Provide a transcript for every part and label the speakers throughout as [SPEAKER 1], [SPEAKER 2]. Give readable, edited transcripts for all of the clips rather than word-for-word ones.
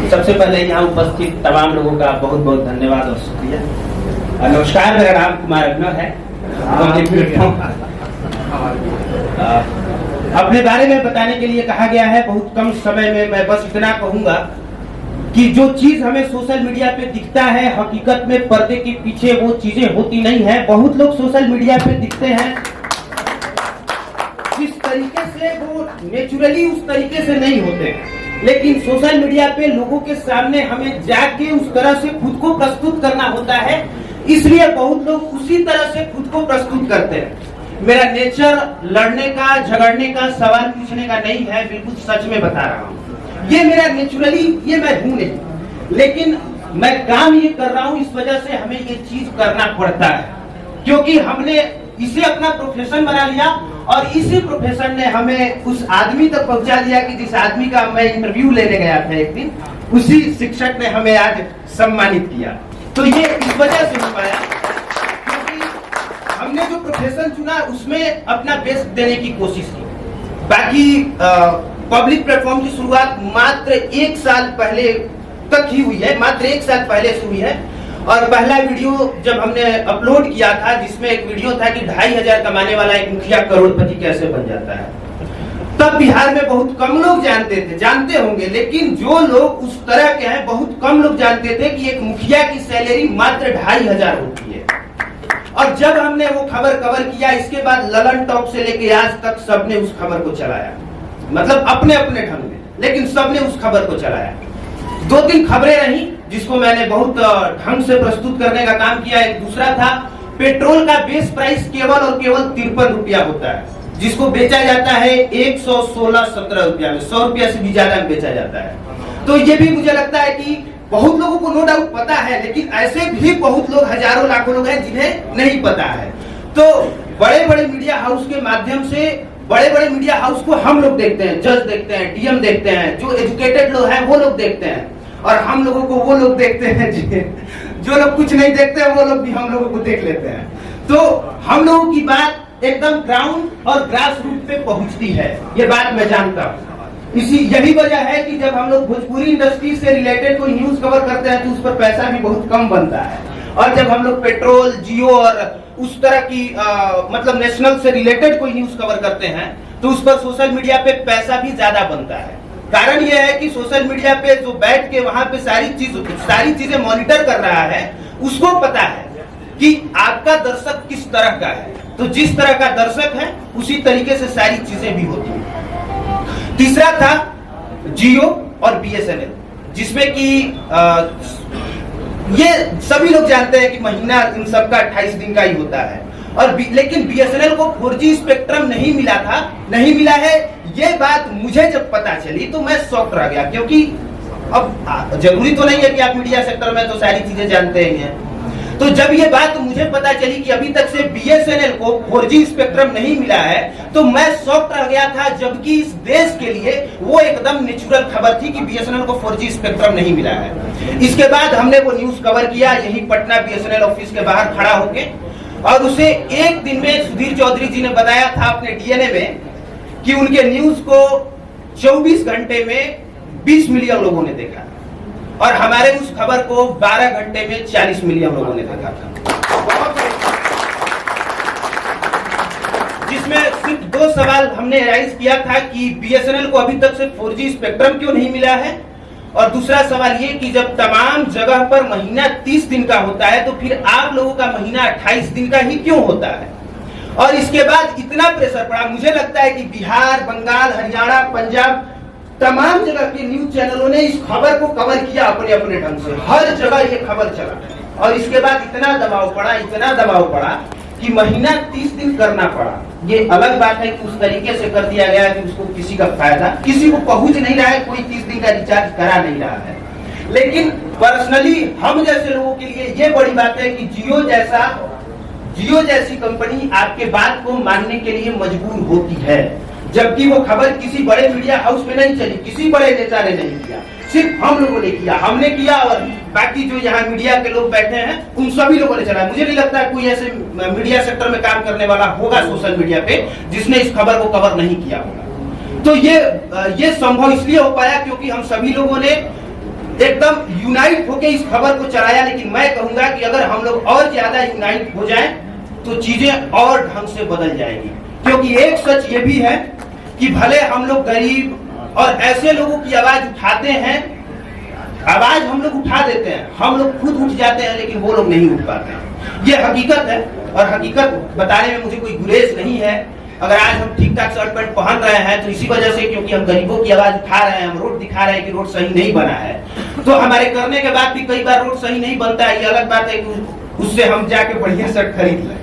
[SPEAKER 1] सबसे पहले यहाँ उपस्थित तमाम लोगों का बहुत बहुत धन्यवाद और शुक्रिया। नमस्कार, मेरा नाम कुमार अभिनव है। अपने बारे में बताने के लिए कहा गया है, बहुत कम समय में मैं बस इतना कहूंगा कि जो चीज हमें सोशल मीडिया पे दिखता है, हकीकत में पर्दे के पीछे वो चीजें होती नहीं है। बहुत लोग सोशल मीडिया पे दिखते हैं जिस तरीके से, वो नेचुरली उस तरीके से नहीं होते, लेकिन सोशल मीडिया पे लोगों के सामने हमें जाके उस तरह से खुद को प्रस्तुत करना होता है, इसलिए बहुत लोग उसी तरह से खुद को प्रस्तुत करते हैं। मेरा नेचर लड़ने का, झगड़ने का, सवाल पूछने का नहीं है, बिल्कुल सच में बता रहा हूँ। ये मेरा नेचुरली, ये मैं हूं नहीं, लेकिन मैं काम ये कर रहा हूं, इस वजह से हमें ये चीज करना पड़ता है, क्योंकि हमने इसे अपना प्रोफेशन बना लिया और इसी प्रोफेशन ने हमें उस आदमी तक पहुंचा दिया कि जिस आदमी का मैं इंटरव्यू लेने गया था एक दिन, उसी शिक्षक ने हमें आज सम्मानित किया। तो ये इस वजह से हो पाया क्योंकि हमने जो प्रोफेशन चुना उसमें अपना बेस्ट देने की कोशिश की। बाकी पब्लिक प्लेटफॉर्म की शुरुआत मात्र 1 साल पहले तक ही हुई है, मात्र 1 साल पहले से हुई है। और पहला वीडियो जब हमने अपलोड किया था, जिसमें एक वीडियो था कि 2500 कमाने वाला एक मुखिया करोड़पति कैसे बन जाता है, तब बिहार में बहुत कम लोग जानते होंगे, लेकिन जो लोग उस तरह के हैं, बहुत कम लोग जानते थे कि एक मुखिया की सैलरी मात्र 2500 होती है। और जब हमने वो खबर कवर किया, इसके बाद ललन टॉप से लेके आज तक सबने उस खबर को चलाया, मतलब अपने अपने ढंग में, लेकिन सबने उस खबर को चलाया। 2-3 खबरें रही जिसको मैंने बहुत ढंग से प्रस्तुत करने का काम किया। एक दूसरा था, पेट्रोल का बेस प्राइस केवल और केवल 53 रुपया होता है, जिसको बेचा जाता है 116-17 रुपया में, 100 रुपया से भी ज्यादा में बेचा जाता है। तो ये भी मुझे लगता है कि बहुत लोगों को नो डाउट पता है, लेकिन ऐसे भी बहुत लोग, हजारों लाखों लोग हैं जिन्हें नहीं पता है। तो बड़े बड़े मीडिया हाउस के माध्यम से, बड़े बड़े मीडिया हाउस को हम लोग देखते हैं, जज देखते हैं, डीएम देखते हैं, जो एजुकेटेड लोग हैं वो लोग देखते हैं, और हम लोगों को वो लोग देखते हैं जो लोग कुछ नहीं देखते हैं, वो लोग भी हम लोगों को देख लेते हैं। तो हम लोगों की बात एकदम ग्राउंड और ग्रास रूट पे पहुंचती है, ये बात मैं जानता हूँ। यही वजह है कि जब हम लोग भोजपुरी इंडस्ट्री से रिलेटेड कोई न्यूज कवर करते हैं तो उस पर पैसा भी बहुत कम बनता है, और जब हम लोग पेट्रोल, जियो और उस तरह की मतलब नेशनल से रिलेटेड कोई न्यूज कवर करते हैं तो उस पर सोशल मीडिया पे पैसा भी ज्यादा बनता है। कारण यह है कि सोशल मीडिया पे जो बैठ के वहां पे सारी चीजें मॉनिटर कर रहा है, उसको पता है कि आपका दर्शक किस तरह का है, तो जिस तरह का दर्शक है उसी तरीके से सारी चीजें भी होती हैं। तीसरा था जियो और बीएसएनएल, जिसमें कि ये सभी लोग जानते हैं कि महीना इन सबका 28 दिन का ही होता है, और लेकिन बीएसएनएल को 4G स्पेक्ट्रम नहीं मिला है। ये बात मुझे जब पता चली तो मैं शॉक रह गया, क्योंकि अब जरूरी तो नहीं है कि आप मीडिया सेक्टर में तो सारी चीजें जानते ही हैं। तो जब ये बात मुझे पता चली कि अभी तक से बीएसएनएल को 4G स्पेक्ट्रम नहीं मिला है, तो मैं शॉक रह गया था, जबकि इस देश के लिए वो एकदम नेचुरल खबर थी कि बीएसएनएल को 4G स्पेक्ट्रम नहीं मिला है। इसके बाद हमने वो न्यूज कवर किया यही पटना बीएसएनएल ऑफिस के बाहर खड़ा होके, और उसे एक दिन में सुधीर चौधरी जी ने बताया था अपने डीएनए में कि उनके न्यूज को 24 घंटे में 20 मिलियन लोगों ने देखा, और हमारे उस खबर को 12 घंटे में 40 मिलियन लोगों ने देखा था, जिसमें सिर्फ 2 सवाल हमने राइज किया था कि बीएसएनएल को अभी तक से 4G स्पेक्ट्रम क्यों नहीं मिला है, और दूसरा सवाल ये कि जब तमाम जगह पर महीना 30 दिन का होता है तो फिर आप लोगों का महीना 28 दिन का ही क्यों होता है। और इसके बाद इतना प्रेशर पड़ा, मुझे लगता है कि बिहार, बंगाल, हरियाणा, पंजाब, तमाम जगह के न्यूज चैनलों ने इस खबर को कवर किया अपने अपने ढंग से, हर जगह ये खबर चला, और इसके बाद इतना दबाव पड़ा कि महीना 30 दिन करना पड़ा। ये अलग बात है कि उस तरीके से कर दिया गया कि उसको किसी का फायदा, किसी को पहुंच नहीं रहा है, कोई 30 दिन का रिचार्ज करा नहीं रहा है। लेकिन पर्सनली हम जैसे लोगों के लिए ये बड़ी बात है कि जियो जैसी कंपनी आपके बात को मानने के लिए मजबूर होती है, जबकि वो खबर किसी बड़े मीडिया हाउस में नहीं चली, किसी बड़े नेता ने नहीं किया, सिर्फ हम लोगों ने किया, हमने किया, और बाकी जो यहाँ मीडिया के लोग बैठे हैं उन सभी लोगों ने चलाया। मुझे नहीं लगता कोई ऐसे मीडिया सेक्टर में काम करने वाला होगा सोशल मीडिया पे जिसने इस खबर को कवर नहीं किया होगा। तो ये संभव इसलिए हो पाया क्योंकि हम सभी लोगों ने एकदम यूनाइट होकर इस खबर को चलाया। लेकिन मैं कहूंगा कि अगर हम लोग और ज्यादा यूनाइट हो जाएं तो चीजें और ढंग से बदल जाएगी। क्योंकि एक सच ये भी है कि भले हम लोग गरीब और ऐसे लोगों की आवाज उठाते हैं, आवाज हम लोग उठा देते हैं, हम लोग खुद उठ जाते हैं, लेकिन वो लोग नहीं उठ पाते हैं। ये हकीकत है और हकीकत बताने में मुझे कोई गुरेज नहीं है। अगर आज हम ठीक ठाक शर्ट पैंट पहन रहे हैं तो इसी वजह से, क्योंकि हम गरीबों की आवाज उठा रहे हैं, हम रोड दिखा रहे हैं कि रोड सही नहीं बना है। तो हमारे करने के बाद भी कई बार रोड सही नहीं बनता है, ये अलग बात है कि उससे हम जाके बढ़िया शर्ट खरीद लें।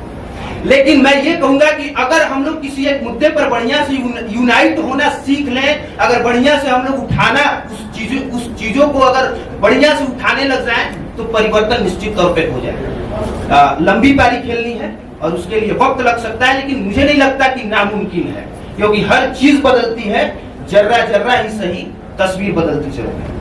[SPEAKER 1] लेकिन मैं ये कहूंगा कि अगर हम लोग किसी एक मुद्दे पर बढ़िया से यूनाइट होना सीख लें, अगर बढ़िया से हम लोग उठाना उस चीजों को अगर बढ़िया से उठाने लग जाएं, तो परिवर्तन निश्चित तौर पे हो जाएगा। लंबी पारी खेलनी है और उसके लिए वक्त लग सकता है, लेकिन मुझे नहीं लगता कि नामुमकिन है, क्योंकि हर चीज बदलती है, जर्रा जर्रा ही सही तस्वीर बदलती चलती है।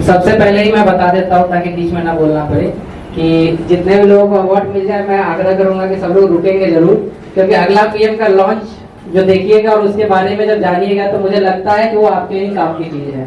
[SPEAKER 2] सबसे पहले ही मैं बता देता हूँ ताकि बीच में ना बोलना पड़े कि जितने भी लोगों को अवार्ड मिल जाए, मैं आग्रह करूंगा कि सब लोग रुकेंगे जरूर, क्योंकि अगला पीएम का लॉन्च जो देखिएगा और उसके बारे में जब जानिएगा तो मुझे लगता है कि वो आपके ही काम की चीज है।